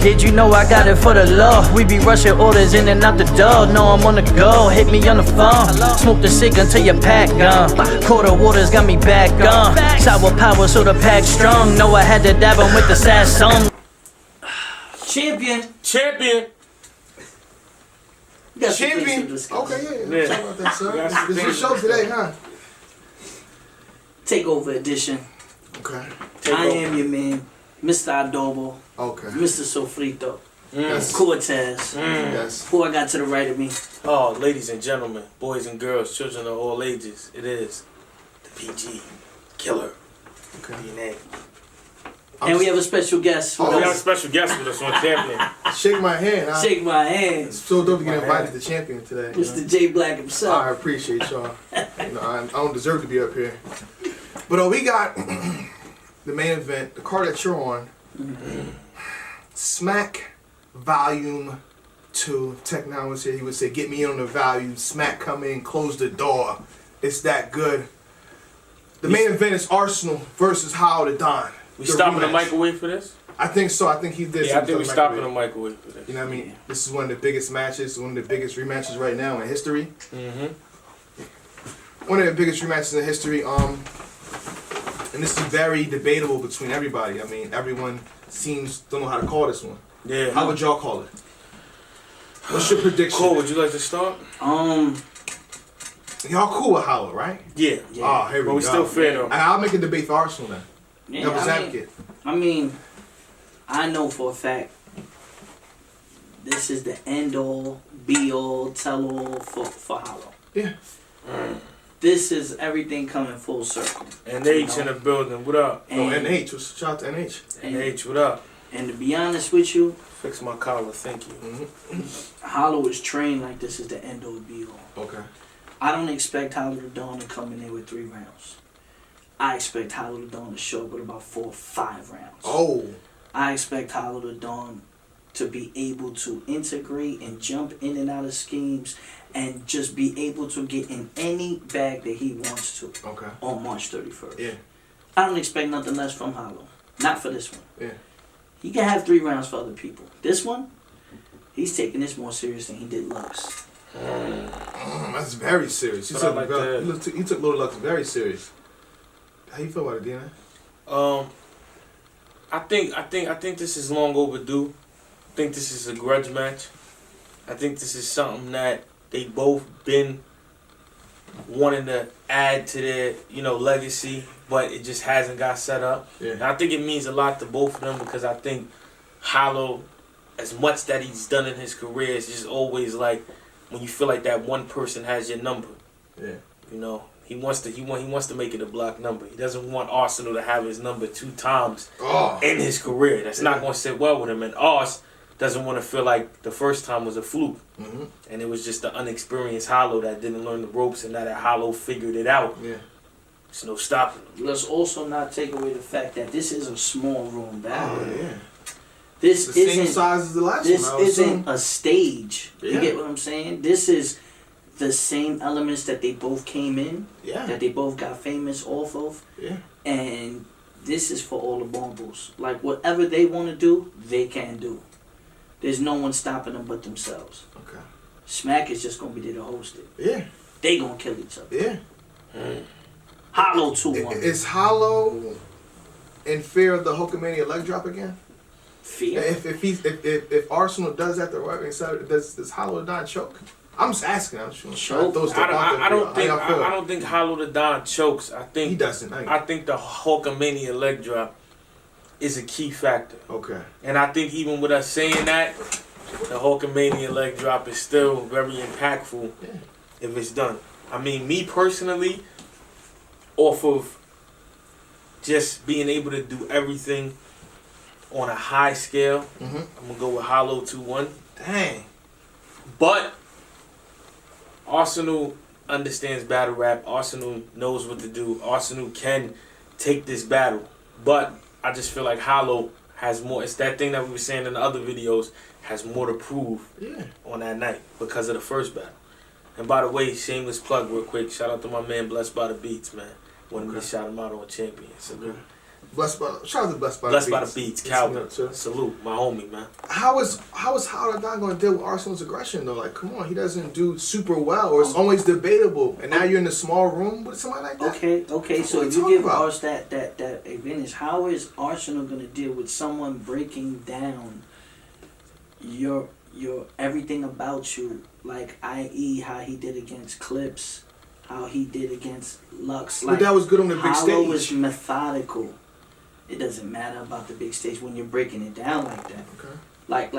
Did you know I got it for the law? We be rushing orders in and out the door. Know I'm on the go, hit me on the phone. Smoke the cig until your pack gone. Quarter waters got me back on. Sour power so the pack strong. Know I had to dab him with the sad song. Champion. Champion. Champion. Okay, yeah. Sorry about that, sir. This is your show today, huh? Takeover edition. Okay. I am your man, Mr. Adobo. Okay. Mr. Sofrito. Yes. Cortez. Yes. Who I got to the right of me? Oh, ladies and gentlemen, boys and girls, children of all ages, it is the PG Killer. Okay. DNA. And we have a special guest. We have a special guest with us on Champion. Shake my hand. Shake my hand. It's so dope to get invited to Champion today. Mr. J Black himself. I appreciate y'all. I don't deserve to be up here. But we got the main event, the card that you're on. Smack Volume 2. Tech Now would say, he would say, get me in on the value. Smack, come in, close the door. It's that good. The main event is Arsonal versus How the Don. We stopping the microwave for this? I think so. I think he did. Yeah, I think we stopping the microwave for this. You know what I mean? This is one of the biggest matches, one of the biggest rematches right now in history. One of the biggest rematches in history. And this is very debatable between everybody. I mean, everyone don't know how to call this one. Yeah. How would y'all call it? What's your prediction? Cole, would you like to start? Y'all cool with Hollow, right? Yeah. Oh, here we go. But we still fair though. I'll make a debate for Arsonal then. Yeah, Devil's advocate. I mean, I know for a fact this is the end all, be all, tell all for Hollow. Yeah. This is everything coming full circle. NH in the building, what up? NH, shout out to NH. NH, what up? And to be honest with you, fix my collar, thank you. Hollow is trained like this is the end all, be all. Okay. I don't expect Hollow the Dawn to come in there with 3 rounds. I expect Hollow the Dawn to show up with about 4 or 5 rounds. Oh. I expect Hollow the Dawn to be able to integrate and jump in and out of schemes and just be able to get in any bag that he wants to. Okay. On March 31st. Yeah. I don't expect nothing less from Hollow. Not for this one. Yeah. He can have 3 rounds for other people. This one, he's taking this more serious than he did Lux. That's very serious. He took Little Lux very serious. How you feel about it, DNA? I think this is long overdue. I think this is a grudge match. I think this is something that they both been wanting to add to their, legacy, but it just hasn't got set up. Yeah. And I think it means a lot to both of them because I think Hollow, as much that he's done in his career, is just always like when you feel like that one person has your number. Yeah. He wants to make it a block number. He doesn't want Arsonal to have his number 2 times in his career. That's not going to sit well with him. And Ars doesn't want to feel like the first time was a fluke. And it was just the unexperienced Hollow that didn't learn the ropes, and now that Hollow figured it out, there's no stopping him. Let's also not take away the fact that this is a small room battle. Oh, yeah. This the same size as the last one. This isn't a stage. You get what I'm saying? This is the same elements that they both came in, that they both got famous off of, and this is for all the bumbles. Like, whatever they want to do, they can do. There's no one stopping them but themselves. Okay. Smack is just going to be there to host it. Yeah. They going to kill each other. Yeah. Hollow 2-1. Is Hollow in fear of the Hulkamania leg drop again? Fear? If Arsonal does that the right way, does Hollow Don choke? I'm just asking. I'm sure. I don't think Hollow the Don chokes. I think he doesn't. I think the Hulkamania leg drop is a key factor. Okay. And I think even with us saying that, the Hulkamania leg drop is still very impactful if it's done. I mean, me personally, off of just being able to do everything on a high scale, I'm gonna go with Hollow 2-1. Dang. But Arsonal understands battle rap. Arsonal knows what to do. Arsonal can take this battle. But I just feel like Hollow has more. It's that thing that we were saying in the other videos, has more to prove on that night because of the first battle. And by the way, shameless plug real quick. Shout out to my man Blessed by the Beats, man. Wanted me to shout him out on Champion. So Shout out to Blessed by the Beats, Calvin. Salute, my homie, man. How is Howard not going to deal with Arsenal's aggression though? Like, come on, he doesn't do super well, or it's always debatable. And now you're in a small room with somebody like that. Okay. So if you give Ars that advantage, how is Arsenal going to deal with someone breaking down your everything about you, like i.e. how he did against Clips, how he did against Lux? Like, but that was good on the big stage. Hollow is methodical. It doesn't matter about the big stage when you're breaking it down like that. Okay. Like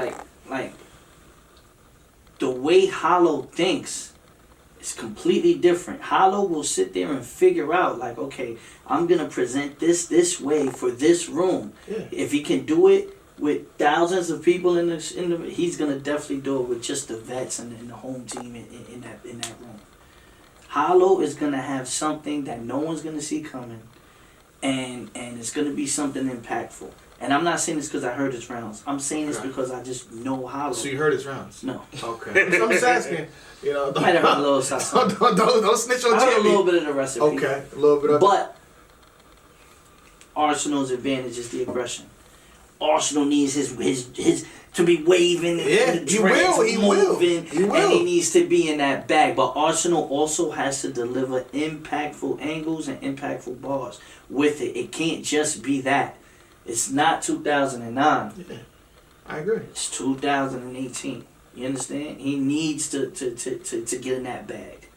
the way Hollow thinks is completely different. Hollow will sit there and figure out, like, okay, I'm gonna present this way for this room. Yeah. If he can do it with thousands of people in the, he's gonna definitely do it with just the vets and the home team in that room. Hollow is gonna have something that no one's gonna see coming. And it's going to be something impactful. And I'm not saying this because I heard his rounds. I'm saying this because I just know Hollow. So you heard his rounds? No. Okay. I'm just asking. You know, I might have heard a little something. Don't snitch on Jimmy. I heard a little bit of the recipe. Okay, a little bit of it. But Arsenal's advantage is the aggression. Arsenal needs his to be waving and the dreads moving, and he needs to be in that bag. But Arsenal also has to deliver impactful angles and impactful bars with it. It can't just be that. It's not 2009. Yeah, I agree. It's 2018. You understand? He needs to get in that bag.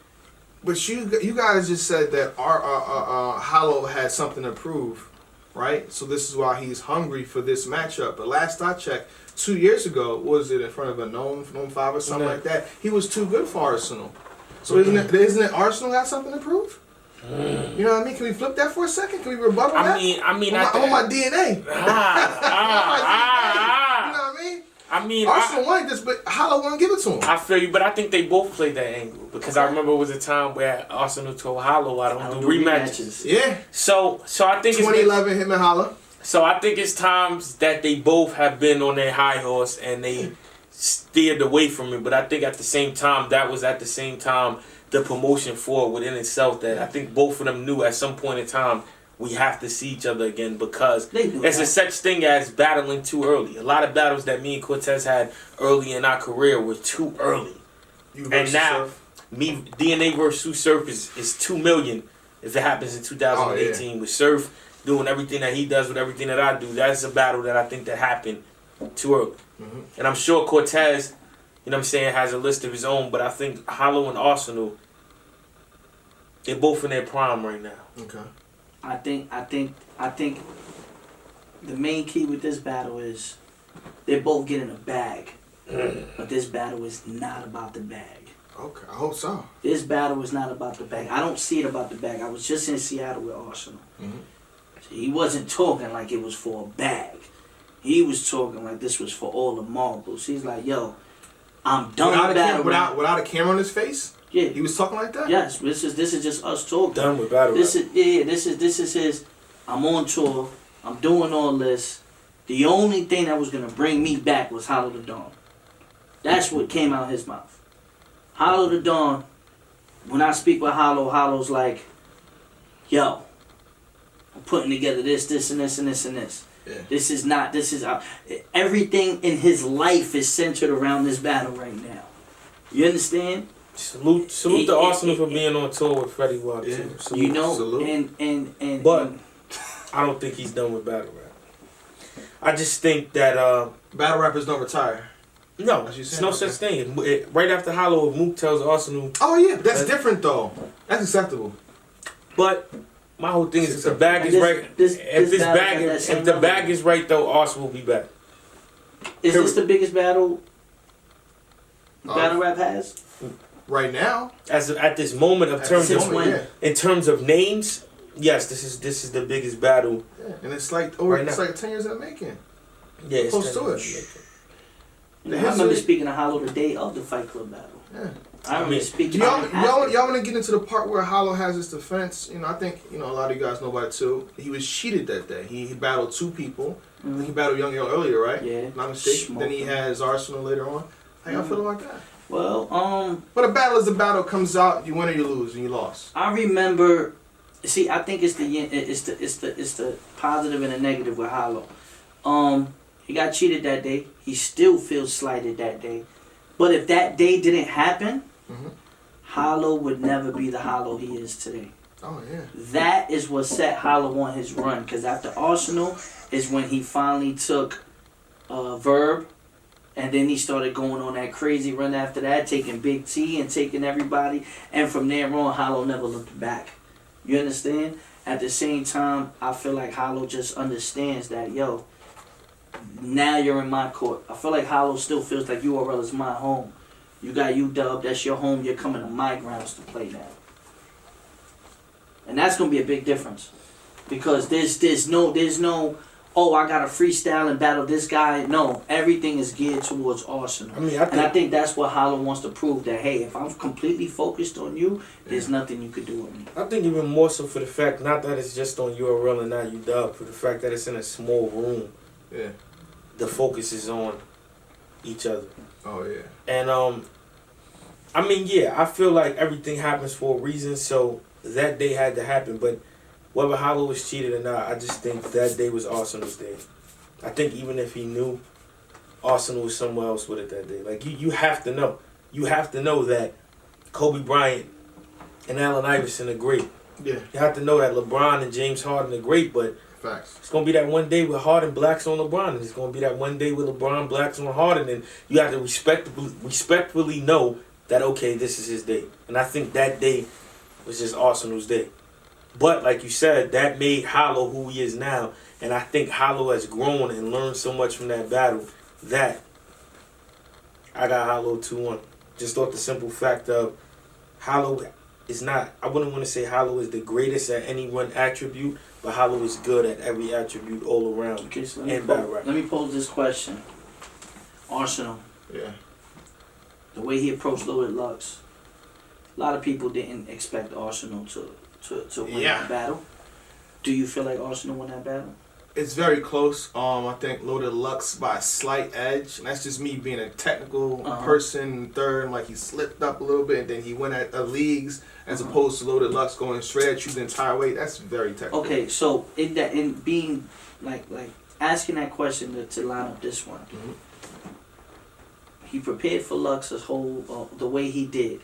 But you guys just said that our Hollow had something to prove, right? So this is why he's hungry for this matchup. But last I checked, 2 years ago, was it in front of a known 5 or something like that? He was too good for Arsenal. So isn't it Arsenal got something to prove? You know what I mean? Can we flip that for a second? Can we rebuttal that? I mean, I'm on my DNA. You know what I mean? Arsenal wanted this, but Hollow won't give it to him. I feel you, but I think they both played that angle because I remember it was a time where Arsenal told Hollow, "I don't do rematches." Yeah. So I think 2011 him and Hollow. So I think it's times that they both have been on their high horse and they steered away from it. But I think at the same time, that was at the same time the promotion for it within itself that I think both of them knew at some point in time we have to see each other again because there's a such thing as battling too early. A lot of battles that me and Cortez had early in our career were too early. And now, DNA versus Sue Surf is 2 million if it happens in 2018 with Surf doing everything that he does with everything that I do. That's a battle that I think that happened too early. Mm-hmm. And I'm sure Cortez, you know what I'm saying, has a list of his own, but I think Hollow and Arsonal, they're both in their prime right now. Okay. I think the main key with this battle is they both get in a bag. But this battle is not about the bag. Okay, I hope so. This battle is not about the bag. I don't see it about the bag. I was just in Seattle with Arsonal. Mm-hmm. He wasn't talking like it was for a bag. He was talking like this was for all the marbles. He's like, yo, I'm done with battle rap. Without a camera on his face? Yeah. He was talking like that? Yes. This is just us talking. Done with battle rap. This is his, I'm on tour. I'm doing all this. The only thing that was going to bring me back was Hollow the Dawn. That's what came out of his mouth. Hollow the Dawn, when I speak with Hollow, Hollow's like, yo, I'm putting together this, and this, and this, and this. Yeah. Everything in his life is centered around this battle right now. You understand? Salute to Arsenal for being on tour with Freddie Watt. Yeah. Salute, you know, salute. But I don't think he's done with battle rap. I just think that battle rappers don't retire. No, there's no such thing. Right after Hollow, Mook tells Arsenal. Oh yeah, but that's different though. That's acceptable. But my whole thing is if the bag is right. If the bag is right though, Arsenal will be back. Is this the biggest battle rap has? Right now, at this moment in terms of names, yes, this is the biggest battle. Yeah, and it's like it's like 10 years in the making. Yeah, it's close to it. I remember speaking to Hollow the day of the Fight Club battle. Yeah. I remember speaking. Y'all want to get into the part where Hollow has his defense? You know, I think a lot of you guys know about it too. He was cheated that day. He battled 2 people. Mm-hmm. I think he battled Young Yo earlier, right? Yeah. Not mistaken. Then he has Arsonal later on. How y'all feel about that? Well, But a battle is a battle. Comes out, you win or you lose, and you lost. I remember See, I think it's the positive and the negative with Hollow. He got cheated that day. He still feels slighted that day. But if that day didn't happen, Hollow would never be the Hollow he is today. Oh, yeah. That is what set Hollow on his run. Because after Arsonal is when he finally took Verb. And then he started going on that crazy run after that, taking Big T and taking everybody. And from there on, Hollow never looked back. You understand? At the same time, I feel like Hollow just understands that, yo, now you're in my court. I feel like Hollow still feels like URL is my home. You got UW, that's your home. You're coming to my grounds to play now. And that's going to be a big difference. Because there's no, oh, I got to freestyle and battle this guy. No, everything is geared towards Arsonal. I think that's what Hollow wants to prove, that, hey, if I'm completely focused on you, there's nothing you could do with me. I think even more so for the fact, not that it's just on URL and not UW, for the fact that it's in a small room. Yeah. The focus is on each other. Oh, yeah. And, I feel like everything happens for a reason, so that day had to happen, but whether Hollow was cheated or not, I just think that day was Arsenal's day. I think even if he knew, Arsenal was somewhere else with it that day. Like, you have to know. You have to know that Kobe Bryant and Allen Iverson are great. Yeah. You have to know that LeBron and James Harden are great, but facts. It's going to be that one day with Harden blacks on LeBron, and it's going to be that one day with LeBron blacks on Harden, and you have to respectfully know that, okay, this is his day. And I think that day was just Arsenal's day. But, like you said, that made Hollow who he is now. And I think Hollow has grown and learned so much from that battle that I got Hollow 2-1. Just off the simple fact of Hollow is not, I wouldn't want to say Hollow is the greatest at any one attribute, but Hollow is good at every attribute all around. Okay, so let me pose this question. Arsonal. Yeah. The way he approached Loaded Lux, a lot of people didn't expect Arsonal to win that battle. Do you feel like Arsonal won that battle? It's very close. I think Loaded Lux by a slight edge. And that's just me being a technical person, third. Like, he slipped up a little bit, and then he went at leagues as opposed to Loaded Lux going straight at you the entire way. That's very technical. Okay, so in being like asking that question to line up this one, he prepared for Lux's whole the way he did.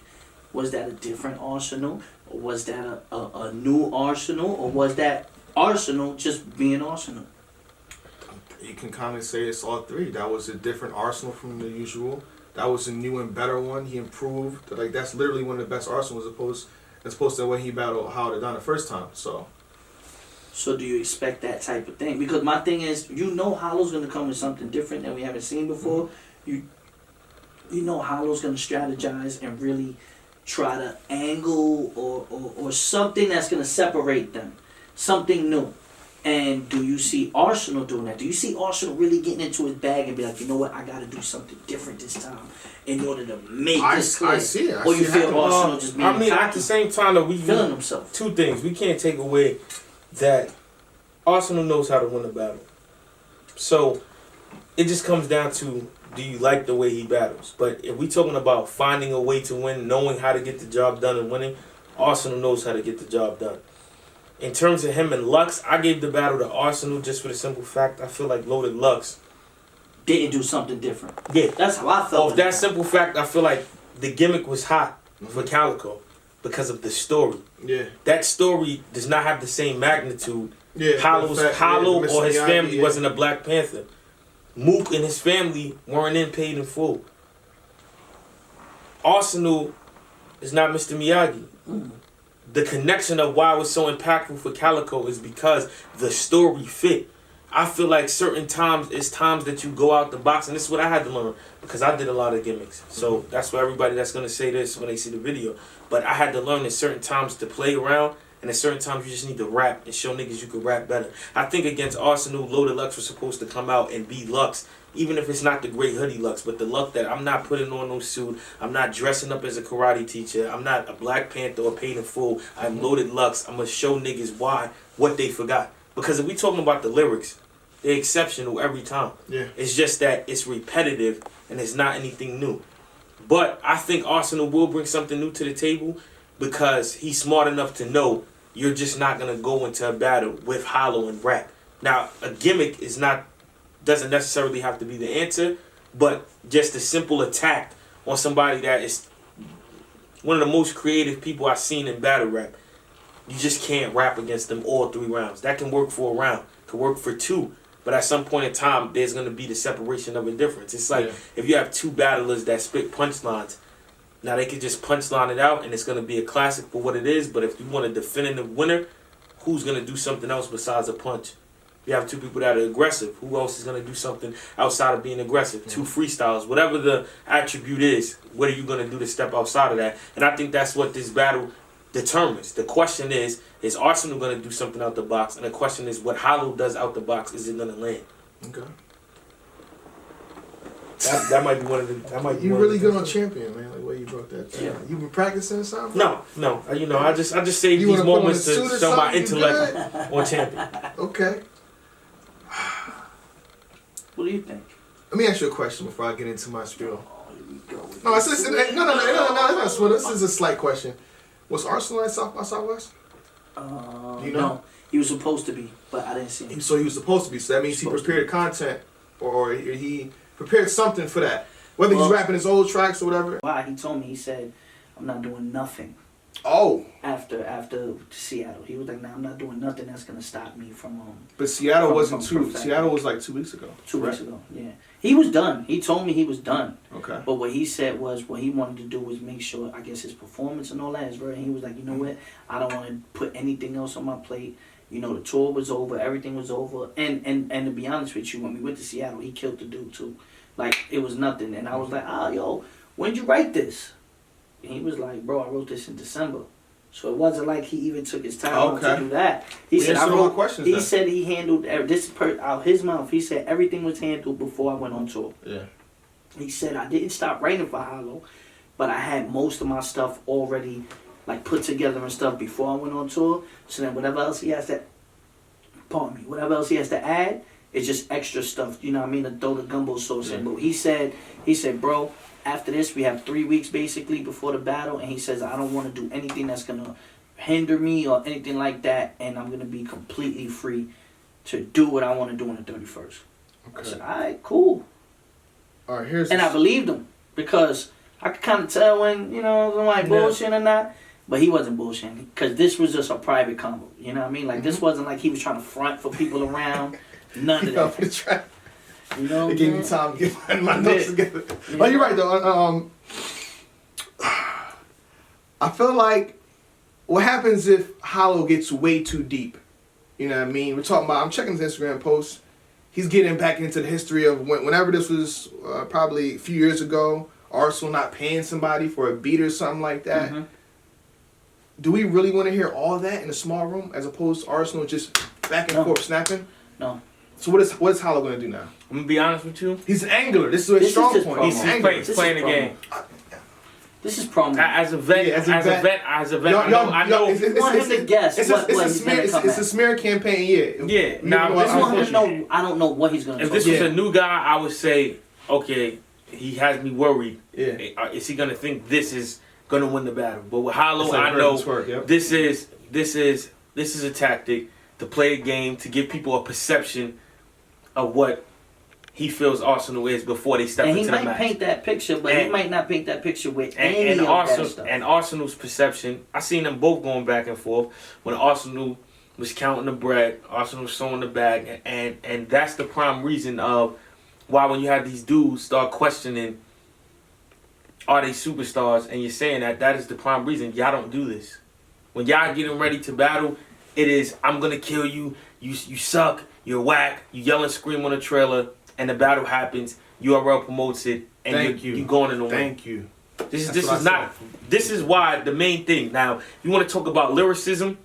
Was that a different Arsonal? Or was that a new Arsonal? Or was that Arsonal just being Arsonal? You can kind of say it's all three. That was a different Arsonal from the usual. That was a new and better one. He improved. Like, that's literally one of the best Arsenals as opposed to when he battled Howard done the first time. So do you expect that type of thing? Because my thing is, Hollow's going to come with something different that we haven't seen before. You know Hollow's going to strategize and really try to angle or something that's going to separate them. Something new. And do you see Arsonal doing that? Do you see Arsonal really getting into his bag and be like, you know what, I got to do something different this time in order to make this clear? I see it. Or you feel Arsonal just being at the same time, that we feeling himself. Two things. We can't take away that Arsonal knows how to win a battle. So it just comes down to, do you like the way he battles? But if we're talking about finding a way to win, knowing how to get the job done and winning, Arsonal knows how to get the job done. In terms of him and Lux, I gave the battle to Arsonal just for the simple fact I feel like Loaded Lux didn't do something different. Yeah. That's how I felt. Of that simple fact, I feel like the gimmick was hot for Calico because of the story. Yeah. That story does not have the same magnitude. Yeah. Hollow or his family wasn't a Black Panther. Mook and his family weren't paid in full. Arsonal is not Mr. Miyagi. The connection of why it was so impactful for Calico is because the story fit. I feel like certain times, it's times that you go out the box, and this is what I had to learn, because I did a lot of gimmicks. So that's for everybody that's going to say this when they see the video. But I had to learn at certain times to play around, and at certain times you just need to rap and show niggas you can rap better. I think against Arsonal, Loaded Lux was supposed to come out and be Lux, even if it's not the great hoodie Lux, but the luck that I'm not putting on no suit, I'm not dressing up as a karate teacher, I'm not a Black Panther or paid in full, I'm Loaded Lux. I'm going to show niggas what they forgot. Because if we talking about the lyrics, they're exceptional every time. Yeah. It's just that it's repetitive and it's not anything new. But I think Arsonal will bring something new to the table because he's smart enough to know you're just not gonna go into a battle with Hollow and rap. Now, a gimmick doesn't necessarily have to be the answer, but just a simple attack on somebody that is one of the most creative people I've seen in battle rap. You just can't rap against them all 3 rounds. That can work for a round, can work for 2, but at some point in time, there's gonna be the separation of a difference. It's like if you have 2 battlers that spit punchlines. Now they could just punchline it out and it's going to be a classic for what it is, but if you want a definitive winner, who's going to do something else besides a punch? You have 2 people that are aggressive. Who else is going to do something outside of being aggressive? 2 freestyles. Whatever the attribute is, what are you going to do to step outside of that? And I think that's what this battle determines. The question is Arsonal going to do something out the box? And the question is, what Hollow does out the box, is it going to land? Okay. That might be one of the. That might be you one really of the good on Champion, man. Like where you broke that down. Yeah. You been practicing something? No. You know, I just save these moments to show my intellect on Champion. Okay. What do you think? Let me ask you a question before I get into my spiel. Oh, here we go. No, it's not a spiel. This is a slight question. Was Arsonal at South by Southwest? Do you know? No, he was supposed to be, but I didn't see him. So he was supposed to be. So that means he prepared content, or he prepared something for that. Whether he's rapping his old tracks or whatever. Why? He told me, he said, I'm not doing nothing. Oh. After Seattle. He was like, nah, I'm not doing nothing that's going to stop me from... But Seattle wasn't Seattle was like 2 weeks ago. 2 weeks ago, yeah. He was done. He told me he was done. Okay. But what he said was, what he wanted to do was make sure, I guess, his performance and all that is right. He was like, you know what? I don't want to put anything else on my plate. You know, the tour was over. Everything was over. And to be honest with you, when we went to Seattle, he killed the dude, too. Like, it was nothing. And I was like, yo, when'd you write this? And he was like, bro, I wrote this in December. So it wasn't like he even took his time to do that. He said, said he handled this out his mouth. He said everything was handled before I went on tour. Yeah. He said I didn't stop writing for Hollow, but I had most of my stuff already like put together and stuff before I went on tour. So then whatever else he has to add, it's just extra stuff. You know what I mean? To throw the gumbo sauce in. But he said, bro, after this, we have 3 weeks basically before the battle, and he says, I don't want to do anything that's going to hinder me or anything like that, and I'm going to be completely free to do what I want to do on the 31st. Okay. I said, all right, cool. All right, and I believed him because I could kind of tell when, you know, I'm like bullshit or not, but he wasn't bullshitting because this was just a private convo. You know what I mean? Like, this wasn't like he was trying to front for people around. None of that. You know, it gave me time to get my notes together. Yeah. Oh, you're right though. I feel like what happens if Hollow gets way too deep? You know what I mean? We're talking about. I'm checking his Instagram posts. He's getting back into the history of whenever this was, probably a few years ago. Arsonal not paying somebody for a beat or something like that. Mm-hmm. Do we really want to hear all that in a small room as opposed to Arsonal just back and forth snapping? No. So what is Hollow going to do now? I'm going to be honest with you. He's an angler. This is his strong point. He's playing the game. This is promo. As a vet, I know. I want him to guess it's a smear campaign, Yeah. Now, I don't know what he's going to do. If this was a new guy, I would say, okay, he has me worried. Yeah. Is he going to think this is going to win the battle? But with Hollow, I know this is a tactic to play a game, to give people a perception of what he feels Arsonal is before they step into the match. And he might paint that picture, but he might not paint that picture with any of that stuff. And Arsenal's perception, I seen them both going back and forth. When Arsonal was counting the bread, Arsonal was throwing the bag, and that's the prime reason of why when you have these dudes start questioning, are they superstars? And you're saying that is the prime reason y'all don't do this. When y'all getting ready to battle, it is, I'm going to kill you, you suck, you're whack, you yell and scream on the trailer, and the battle happens, URL promotes it, and you're going in the win. Thank you. This is why the main thing. Now, you want to talk about lyricism,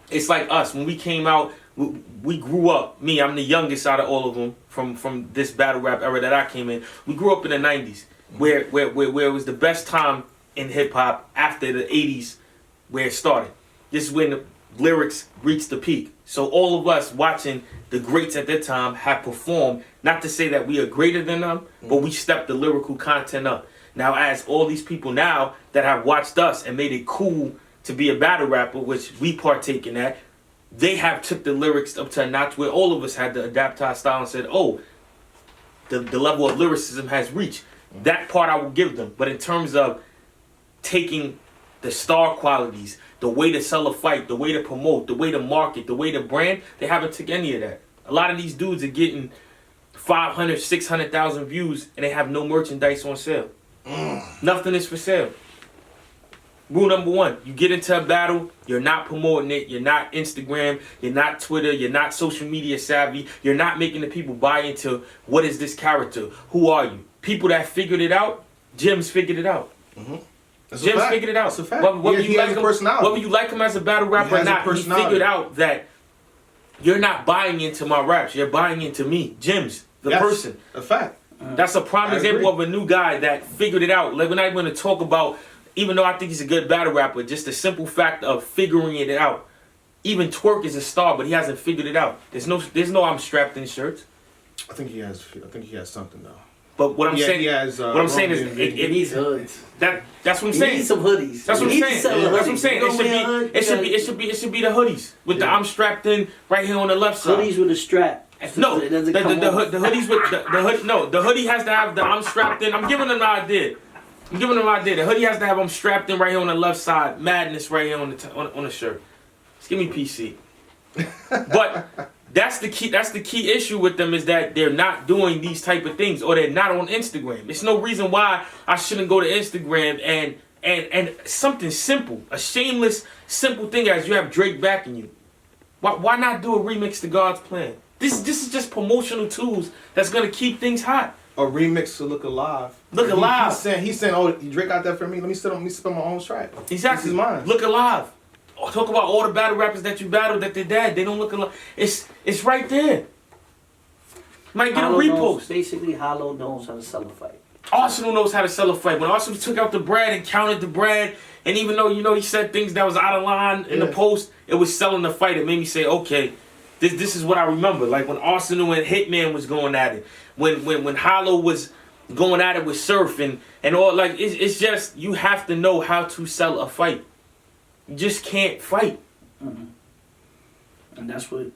it's like us. When we came out, we grew up. Me, I'm the youngest out of all of them from this battle rap era that I came in. We grew up in the 90s, where it was the best time in hip-hop after the 80s where it started. This is when the lyrics reached the peak. So all of us watching the greats at that time have performed, not to say that we are greater than them, but we stepped the lyrical content up. Now, as all these people now that have watched us and made it cool to be a battle rapper, which we partake in that, they have took the lyrics up to a notch where all of us had to adapt to our style and said, oh, the level of lyricism has reached. That part I will give them. But in terms of taking the star qualities, the way to sell a fight, the way to promote, the way to market, the way to brand, they haven't took any of that. A lot of these dudes are getting 500, 600,000 views and they have no merchandise on sale. Nothing is for sale. Rule number one, you get into a battle, you're not promoting it, you're not Instagram, you're not Twitter, you're not social media savvy, you're not making the people buy into what is this character, who are you? People that figured it out, Jim's figured it out. Jim's figured it out. That's a fact. Whether you like him as a battle rapper or not, he figured out that you're not buying into my raps, you're buying into me, Jim's, the person. A fact. That's a prime example of a new guy that figured it out. Like, we're not even going to talk about, even though I think he's a good battle rapper, just the simple fact of figuring it out. Even Twerk is a star, but he hasn't figured it out. There's no I'm strapped in shirts. I think he has something though. But what I'm saying, is, it needs hoods. That's what I'm saying. He needs some hoodies. That's what I'm saying. That's what I'm saying. It should be the hoodies with the I'm strapped in right here on the left side. Hoodies with a strap. No, the hoodies with the hood. No, the hoodie has to have the I'm strapped in. I'm giving them an idea. The hoodie has to have I'm strapped in right here on the left side. Madness right here on the shirt. Just give me PC. But that's the key. That's the key issue with them, is that they're not doing these type of things, or they're not on Instagram. There's no reason why I shouldn't go to Instagram and something simple, a shameless, simple thing as you have Drake backing you. Why not do a remix to God's Plan? This is just promotional tools that's gonna keep things hot. A remix to Look Alive. Look Alive. He's saying, oh, Drake got that for me. Let me spin my own track. Exactly. This is mine. Look Alive. Talk about all the battle rappers that you battled that they're dead. They don't look alive. It's right there. Might get a repost. Basically, Hollow knows how to sell a fight. Arsonal knows how to sell a fight. When Arsonal took out the bread and counted the bread, and even though he said things that was out of line in the post, it was selling the fight. It made me say, okay, this is what I remember. Like when Arsonal and Hitman was going at it, when Hollow was going at it with Surf and all, like it's just, you have to know how to sell a fight. You just can't fight. Mm-hmm. And that's what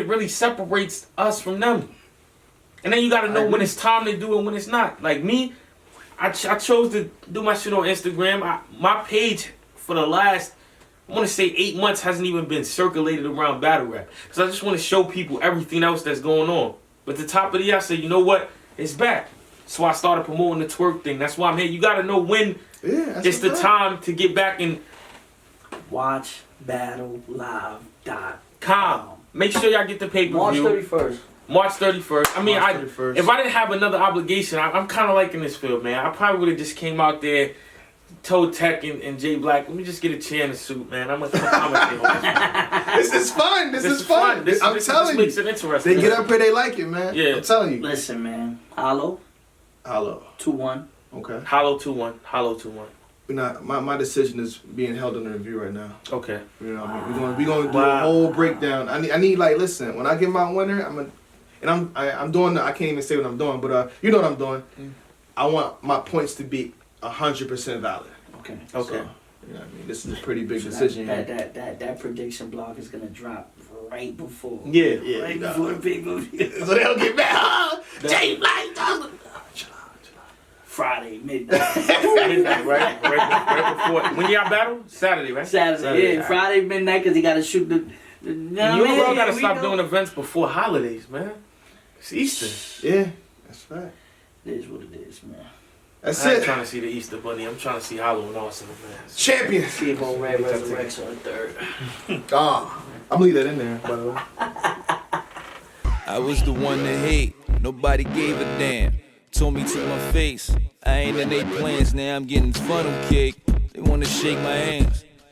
really separates us from them. And then you got to know when it's time to do it and when it's not. Like me, I chose to do my shit on Instagram. My page for the last, I want to say 8 months, hasn't even been circulated around battle rap. Because I just want to show people everything else that's going on. But at the top of the year, I said, you know what? It's back. So I started promoting the Twerk thing. That's why I'm here. You got to know when it's the time to get back and watch battlelive.com. Make sure y'all get the pay-per-view. March 31st. I mean, if I didn't have another obligation, I'm kind of liking this field, man. I probably would have just came out there, told Tech and Jay Black, let me just get a chair and a suit, man. I'm going to commentate on this. This is fun. This is fun. I'm telling you. Makes it interesting. They get up here, they like it, man. Yeah. I'm telling you. Listen, man. Hollow. 2-1. Okay. Hollow 2-1. My decision is being held under review right now. Okay. You know what I mean? We're gonna do a whole breakdown. I need like, listen, when I get my winner, I'm doing I can't even say what I'm doing, but you know what I'm doing. I want my points to be 100% valid. Okay. So, you know what I mean? This is a pretty big decision. That prediction block is gonna drop right before. Right before the big movie. So they don't get mad. Jay Black. Friday midnight. right before. When y'all battle? Saturday, right? Saturday. Friday midnight because he got to shoot the. You got to stop doing events before holidays, man. It's Easter. Yeah, that's right. It is what it is, man. That's I it. ain't trying to see the Easter Bunny. I'm trying to see Hollow and Austin, man. Champion. See if old Red resurrects on the 3rd. I'm gonna leave that in there, by the way. I was the one to hate. Nobody gave a damn. Told me to my face, I ain't in they plans. Now I'm getting funnel cake. They wanna shake my hands.